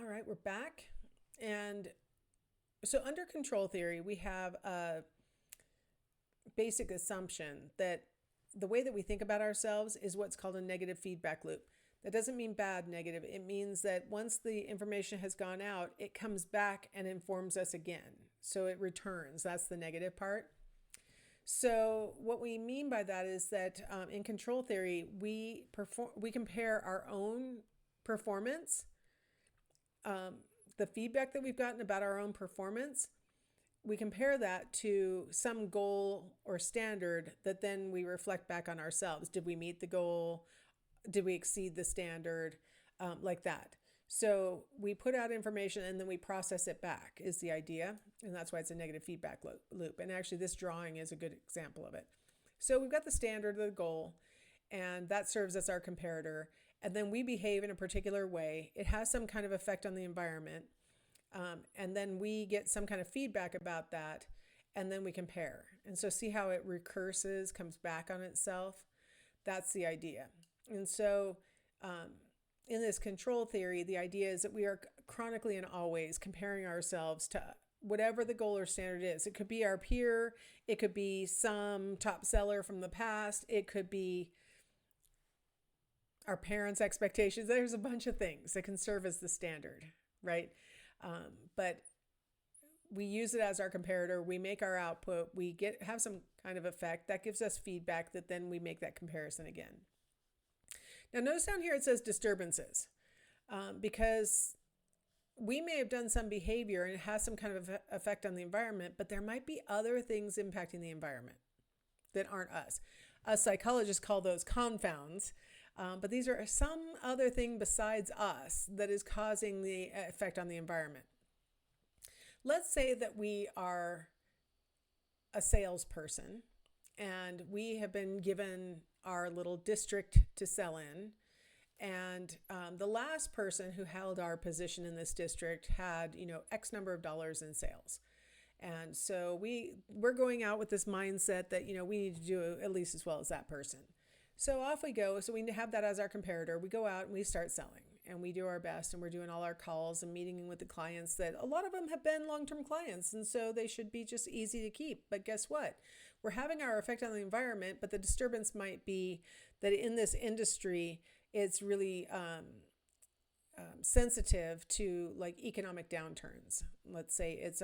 All right, we're back. And so, under control theory, we have a basic assumption that the way that we think about ourselves is what's called a negative feedback loop. That doesn't mean bad negative. It means that once the information has gone out, it comes back and informs us again. So it returns. That's the negative part. So what we mean by that is that in control theory, we compare our own performance, the feedback that we've gotten about our own performance, we compare that to some goal or standard that then we reflect back on ourselves. Did we meet the goal? Did we exceed the standard? Like that. So we put out information and then we process it back is the idea. And that's why it's a negative feedback loop. And actually this drawing is a good example of it. So we've got the standard, the goal, and that serves as our comparator. And then we behave in a particular way. It has some kind of effect on the environment. And then we get some kind of feedback about that. And then we compare. And so see how it recurses, comes back on itself. That's the idea. And so in this control theory, the idea is that we are chronically and always comparing ourselves to whatever the goal or standard is. It could be our peer. It could be some top seller from the past. It could be our parents' expectations. There's a bunch of things that can serve as the standard, right? But we use it as our comparator. We make our output. We have some kind of effect that gives us feedback that then we make that comparison again. Now notice down here it says disturbances, because we may have done some behavior and it has some kind of effect on the environment, but there might be other things impacting the environment that aren't us. Us psychologists call those confounds, but these are some other thing besides us that is causing the effect on the environment. Let's say that we are a salesperson and we have been given our little district to sell in. And the last person who held our position in this district had, X number of dollars in sales. And so we're going out with this mindset that, we need to do at least as well as that person. So off we go. So we have that as our comparator. We go out and we start selling and we do our best and we're doing all our calls and meeting with the clients that a lot of them have been long-term clients. And so they should be just easy to keep. But guess what? We're having our effect on the environment, but the disturbance might be that in this industry, it's really sensitive to like economic downturns. Let's say it's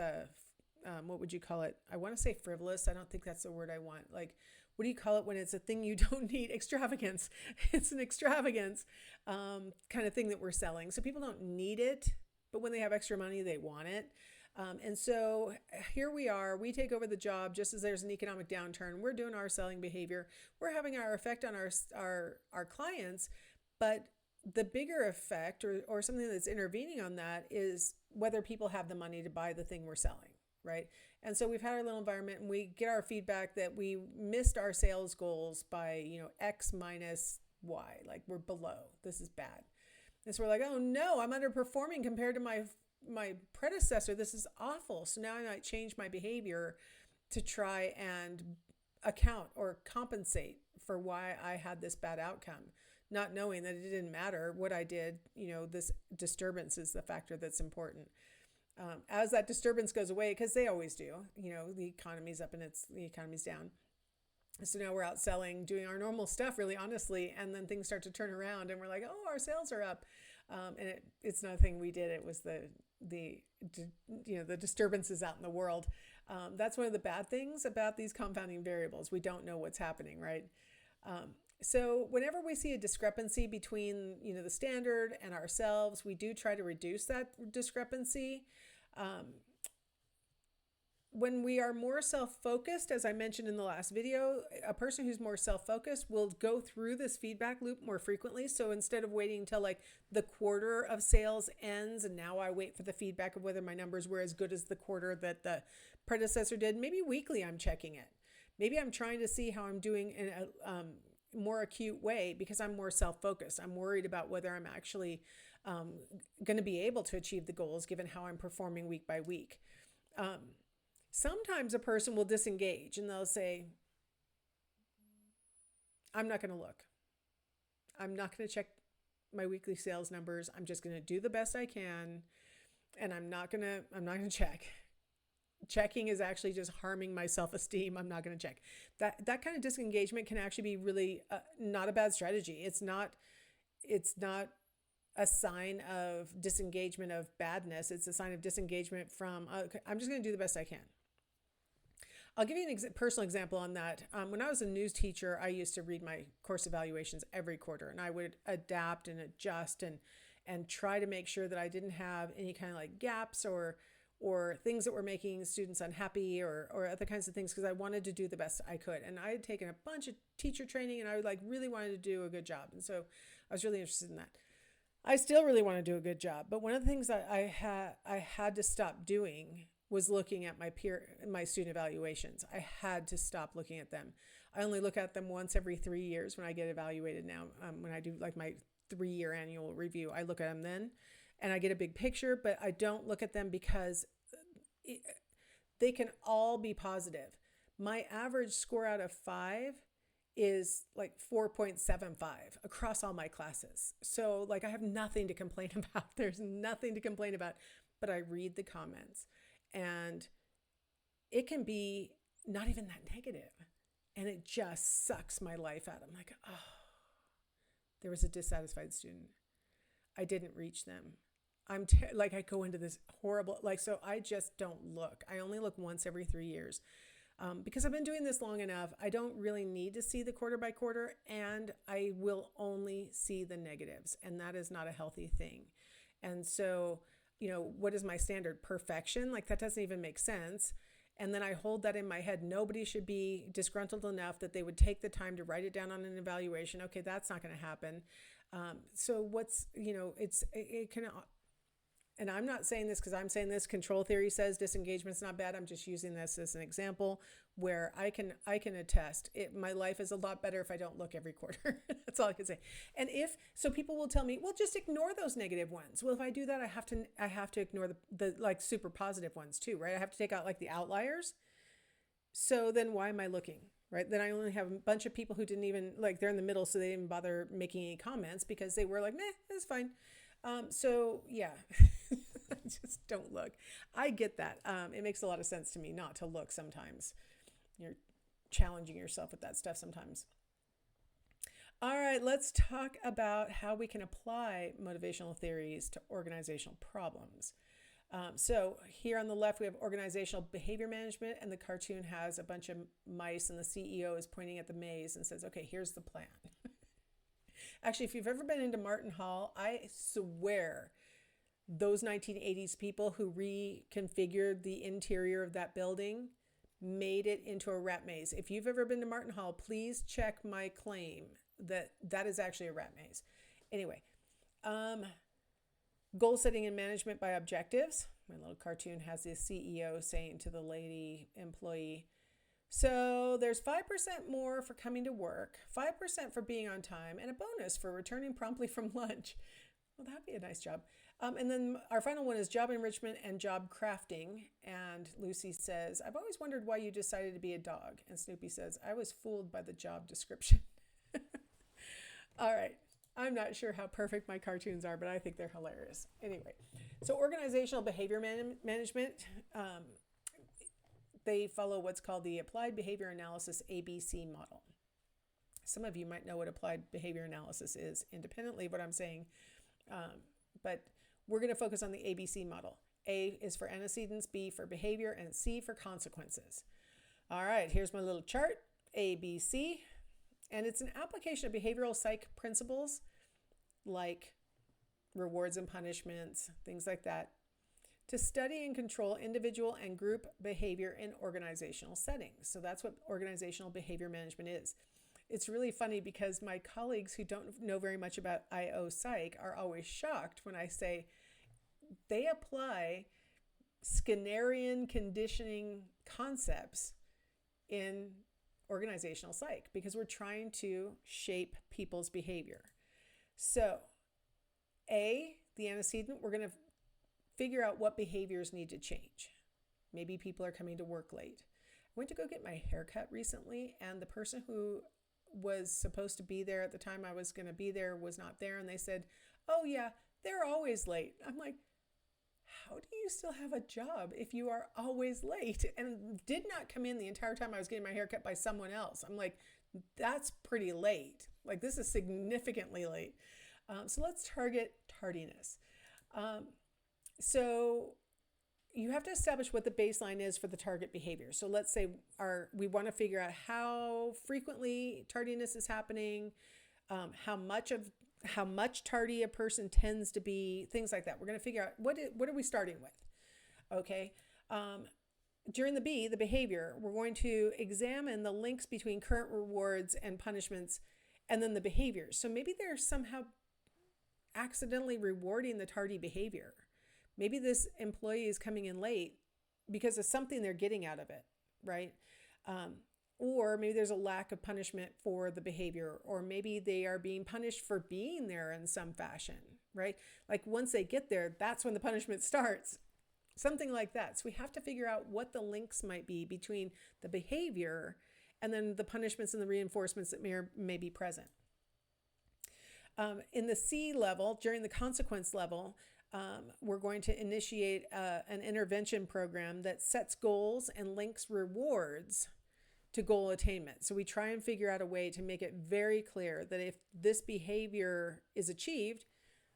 what would you call it? I want to say frivolous. I don't think that's the word I want. Like, what do you call it when it's a thing you don't need? Extravagance. It's an extravagance kind of thing that we're selling. So people don't need it, but when they have extra money, they want it. And so here we are, we take over the job just as there's an economic downturn. We're doing our selling behavior. We're having our effect on our clients, but the bigger effect or something that's intervening on that is whether people have the money to buy the thing we're selling. Right. And so we've had our little environment and we get our feedback that we missed our sales goals by, X minus Y, like we're below. This is bad. And so we're like, oh no, I'm underperforming compared to my predecessor. This is awful. So now I might change my behavior to try and account or compensate for why I had this bad outcome, not knowing that it didn't matter what I did. This disturbance is the factor that's important. As that disturbance goes away, because they always do, the economy's up and the economy's down. So now we're out selling, doing our normal stuff, really honestly, and then things start to turn around and we're like, oh, our sales are up. And it's nothing we did. It was the disturbances out in the world. That's one of the bad things about these confounding variables. We don't know what's happening, right? So whenever we see a discrepancy between, the standard and ourselves, we do try to reduce that discrepancy. When we are more self-focused, as I mentioned in the last video, a person who's more self-focused will go through this feedback loop more frequently. So instead of waiting until like the quarter of sales ends and now I wait for the feedback of whether my numbers were as good as the quarter that the predecessor did, maybe weekly I'm checking it. Maybe I'm trying to see how I'm doing in a more acute way because I'm more self-focused. I'm worried about whether I'm actually going to be able to achieve the goals given how I'm performing week by week. Sometimes a person will disengage and they'll say, I'm not going to look. I'm not going to check my weekly sales numbers. I'm just going to do the best I can, and I'm not going to check. Checking is actually just harming my self-esteem. I'm not going to check. That kind of disengagement can actually be really not a bad strategy. It's not a sign of disengagement of badness. It's a sign of disengagement from, okay, I'm just going to do the best I can. I'll give you an personal example on that. When I was a news teacher, I used to read my course evaluations every quarter, and I would adapt and adjust and try to make sure that I didn't have any kind of like gaps or things that were making students unhappy or other kinds of things, because I wanted to do the best I could. And I had taken a bunch of teacher training, and I really wanted to do a good job. And so I was really interested in that. I still really want to do a good job, but one of the things that I had to stop doing was looking at my student evaluations. I had to stop looking at them. I only look at them once every 3 years when I get evaluated now. When I do like my 3-year annual review, I look at them then, and I get a big picture, but I don't look at them because they can all be positive. My average score out of 5 is like 4.75 across all my classes. So like I have nothing to complain about. There's nothing to complain about, but I read the comments, and it can be not even that negative, and it just sucks my life out. I'm like, oh, there was a dissatisfied student. I didn't reach them. I go into this horrible, so I just don't look. I only look once every 3 years. Because I've been doing this long enough, I don't really need to see the quarter by quarter, and I will only see the negatives, and that is not a healthy thing. And so, what is my standard? Perfection? Like that doesn't even make sense. And then I hold that in my head. Nobody should be disgruntled enough that they would take the time to write it down on an evaluation. Okay, that's not going to happen. So it can. And I'm not saying this because I'm saying this. Control theory says disengagement's not bad. I'm just using this as an example where I can attest it. My life is a lot better if I don't look every quarter. That's all I can say. And so people will tell me, well, just ignore those negative ones. Well, if I do that, I have to ignore the like super positive ones too, right? I have to take out like the outliers. So then why am I looking? Right? Then I only have a bunch of people who didn't even they're in the middle, so they didn't bother making any comments because they were like, meh, it's fine. So yeah, just don't look. I get that. It makes a lot of sense to me not to look sometimes. You're challenging yourself with that stuff sometimes. All right, let's talk about how we can apply motivational theories to organizational problems. So here on the left, we have organizational behavior management, and the cartoon has a bunch of mice, and the CEO is pointing at the maze and says, okay, here's the plan. Actually, if you've ever been into Martin Hall, I swear those 1980s people who reconfigured the interior of that building made it into a rat maze. If you've ever been to Martin Hall, please check my claim that is actually a rat maze. Anyway, goal setting and management by objectives. My little cartoon has the CEO saying to the lady employee, so there's 5% more for coming to work, 5% for being on time, and a bonus for returning promptly from lunch. Well, that'd be a nice job. And then our final one is job enrichment and job crafting. And Lucy says, I've always wondered why you decided to be a dog. And Snoopy says, I was fooled by the job description. All right. I'm not sure how perfect my cartoons are, but I think they're hilarious. Anyway, so organizational behavior management, they follow what's called the Applied Behavior Analysis ABC model. Some of you might know what applied behavior analysis is independently of what I'm saying, but we're going to focus on the ABC model. A is for antecedents, B for behavior, and C for consequences. All right, here's my little chart, ABC, and it's an application of behavioral psych principles like rewards and punishments, things like that, to study and control individual and group behavior in organizational settings. So that's what organizational behavior management is. It's really funny because my colleagues who don't know very much about IO Psych are always shocked when I say they apply Skinnerian conditioning concepts in organizational psych because we're trying to shape people's behavior. So A, the antecedent, we're going to figure out what behaviors need to change. Maybe people are coming to work late. I went to go get my hair cut recently, and the person who was supposed to be there at the time I was going to be there was not there, and they said, oh yeah, they're always late. I'm like, how do you still have a job if you are always late and did not come in the entire time I was getting my hair cut by someone else? I'm like, that's pretty late. Like, this is significantly late. So let's target tardiness. Um, so you have to establish what the baseline is for the target behavior. So let's say we want to figure out how frequently tardiness is happening, how much tardy a person tends to be, things like that. We're going to figure out what are we starting with. Okay. During the behavior, we're going to examine the links between current rewards and punishments, and then the behaviors. So maybe they're somehow accidentally rewarding the tardy behavior. Maybe this employee is coming in late because of something they're getting out of it, right? Or maybe there's a lack of punishment for the behavior, or maybe they are being punished for being there in some fashion, right? Like once they get there, that's when the punishment starts. Something like that. So we have to figure out what the links might be between the behavior and then the punishments and the reinforcements that may be present. In the C level, during the consequence level, we're going to initiate an intervention program that sets goals and links rewards to goal attainment. So we try and figure out a way to make it very clear that if this behavior is achieved,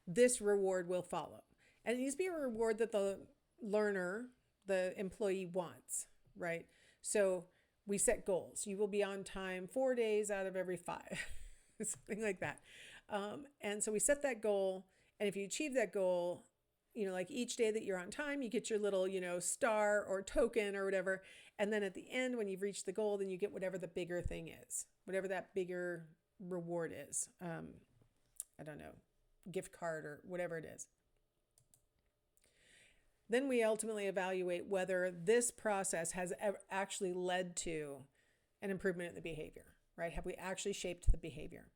this reward will follow. And it needs to be a reward that the learner, the employee wants, right? So we set goals. You will be on time 4 days out of every 5, something like that. And so we set that goal. And if you achieve that goal, like each day that you're on time, you get your little, star or token or whatever. And then at the end, when you've reached the goal, then you get whatever the bigger thing is, whatever that bigger reward is. I don't know, gift card or whatever it is. Then we ultimately evaluate whether this process has actually led to an improvement in the behavior, right? Have we actually shaped the behavior?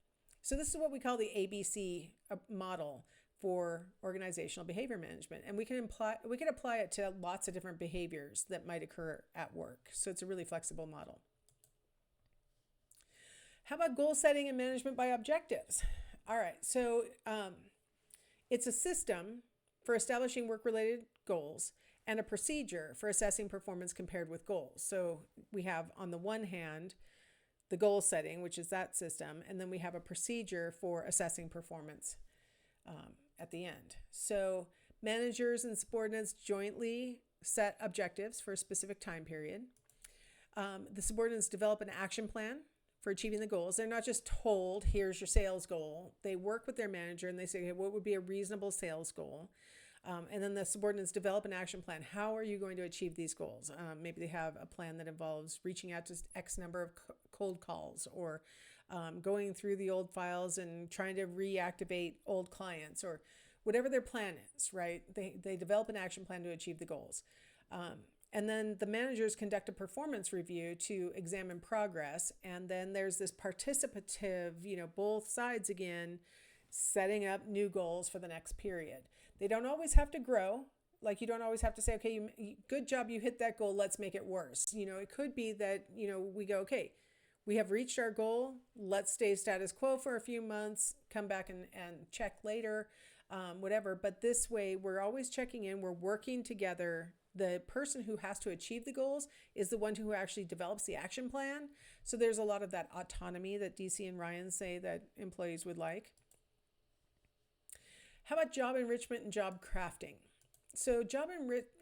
So this is what we call the ABC model for organizational behavior management. And we can apply it to lots of different behaviors that might occur at work. So it's a really flexible model. How about goal setting and management by objectives? All right, so it's a system for establishing work-related goals and a procedure for assessing performance compared with goals. So we have, on the one hand, the goal setting, which is that system, and then we have a procedure for assessing performance at the end. So managers and subordinates jointly set objectives for a specific time period. The subordinates develop an action plan for achieving the goals. They're not just told, here's your sales goal. They work with their manager and they say, hey, what would be a reasonable sales goal? And then the subordinates develop an action plan. How are you going to achieve these goals? Maybe they have a plan that involves reaching out to X number of cold calls, or going through the old files and trying to reactivate old clients, or whatever their plan is, right? They develop an action plan to achieve the goals. And then the managers conduct a performance review to examine progress. And then there's this participative, both sides again, setting up new goals for the next period. They don't always have to grow. Like, you don't always have to say, okay, good job, you hit that goal, let's make it worse. It could be that, we go, okay, we have reached our goal, let's stay status quo for a few months, come back and check later, whatever. But this way, we're always checking in, we're working together. The person who has to achieve the goals is the one who actually develops the action plan. So there's a lot of that autonomy that DC and Ryan say that employees would like. How about job enrichment and job crafting? So job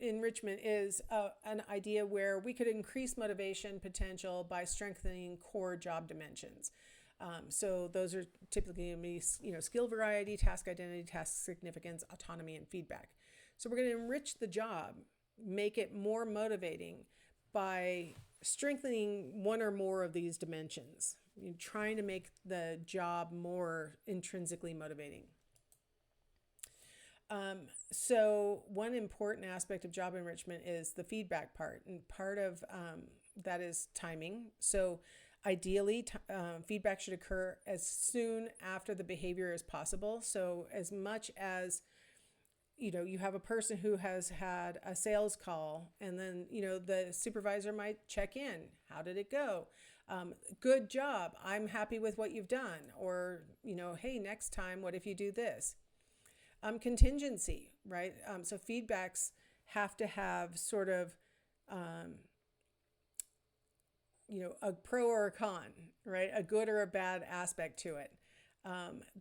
enrichment is an idea where we could increase motivation potential by strengthening core job dimensions. So those are typically going to be, skill variety, task identity, task significance, autonomy, and feedback. So we're going to enrich the job, make it more motivating by strengthening one or more of these dimensions, trying to make the job more intrinsically motivating. So one important aspect of job enrichment is the feedback part, and part of that is timing. So ideally, feedback should occur as soon after the behavior as possible. So as much as, you have a person who has had a sales call, and then, the supervisor might check in. How did it go? Good job. I'm happy with what you've done. Or, hey, next time, what if you do this? Contingency, right? So feedbacks have to have sort of, um, a pro or a con, right? A good or a bad aspect to it.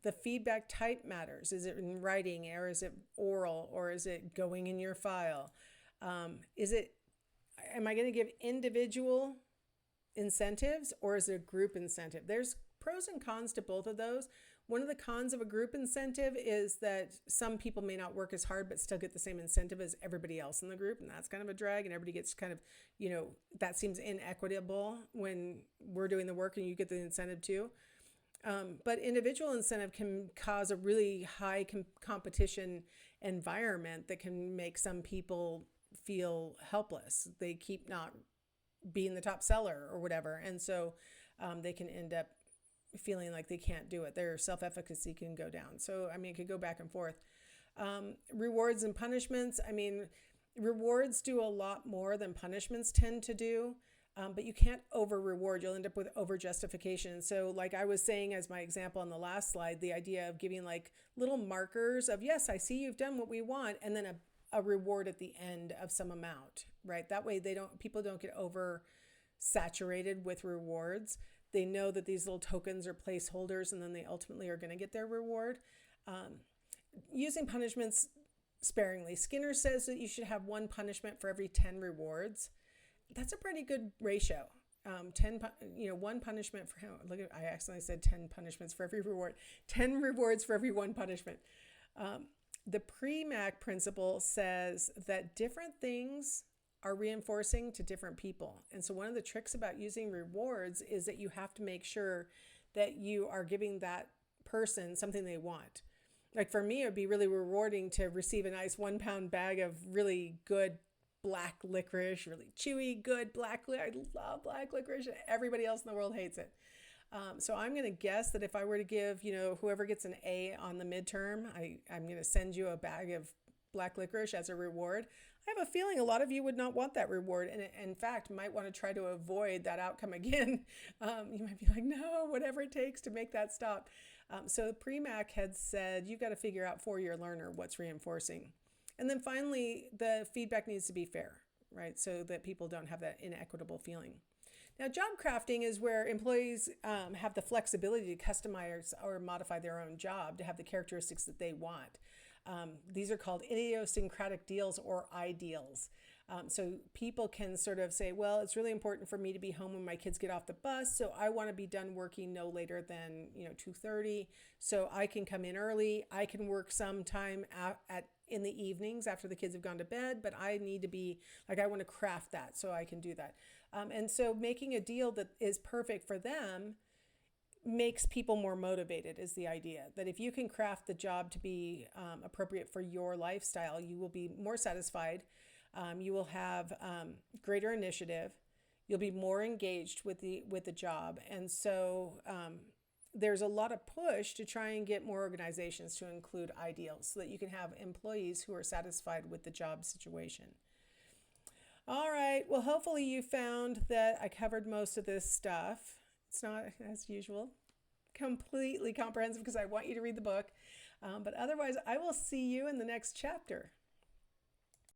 The feedback type matters. Is it in writing, or is it oral, or is it going in your file? Am I going to give individual incentives, or is it a group incentive? There's pros and cons to both of those. One of the cons of a group incentive is that some people may not work as hard but still get the same incentive as everybody else in the group, and that's kind of a drag, and everybody gets kind of, that seems inequitable when we're doing the work and you get the incentive too. But individual incentive can cause a really high competition environment that can make some people feel helpless. They keep not being the top seller or whatever. And so they can end up feeling like they can't do it. Their self-efficacy can go down. So, it could go back and forth. Rewards and punishments. Rewards do a lot more than punishments tend to do. But you can't over reward. You'll end up with over justification. So like I was saying as my example on the last slide, the idea of giving like little markers of, yes, I see you've done what we want, and then a reward at the end of some amount, right? That way people don't get over saturated with rewards. They know that these little tokens are placeholders, and then they ultimately are going to get their reward. Using punishments sparingly. Skinner says that you should have one punishment for every 10 rewards. That's a pretty good ratio. 1 punishment for, I accidentally said 10 punishments for every reward. 10 rewards for every 1 punishment. The Premack principle says that different things are reinforcing to different people. And so one of the tricks about using rewards is that you have to make sure that you are giving that person something they want. Like for me, it would be really rewarding to receive a nice 1 pound bag of really good black licorice, really chewy, good black licorice. I love black licorice, and everybody else in the world hates it. So I'm going to guess that if I were to give, whoever gets an A on the midterm, I'm going to send you a bag of black licorice as a reward. I have a feeling a lot of you would not want that reward, and in fact might want to try to avoid that outcome again. You might be like, no, whatever it takes to make that stop. So Premack had said, you've got to figure out for your learner what's reinforcing. And then finally, the feedback needs to be fair, right? So that people don't have that inequitable feeling. Now, job crafting is where employees have the flexibility to customize or modify their own job to have the characteristics that they want. These are called idiosyncratic deals or ideals. So people can sort of say, well, it's really important for me to be home when my kids get off the bus, so I want to be done working no later than 2:30, so I can come in early. I can work sometime in the evenings after the kids have gone to bed, but I need to be like, I want to craft that so I can do that. And so making a deal that is perfect for them makes people more motivated is the idea. That if you can craft the job to be appropriate for your lifestyle, you will be more satisfied. You will have greater initiative. You'll be more engaged with the job. And so there's a lot of push to try and get more organizations to include ideals so that you can have employees who are satisfied with the job situation. All right. Well, hopefully you found that I covered most of this stuff. It's not, as usual, completely comprehensive because I want you to read the book. But otherwise, I will see you in the next chapter.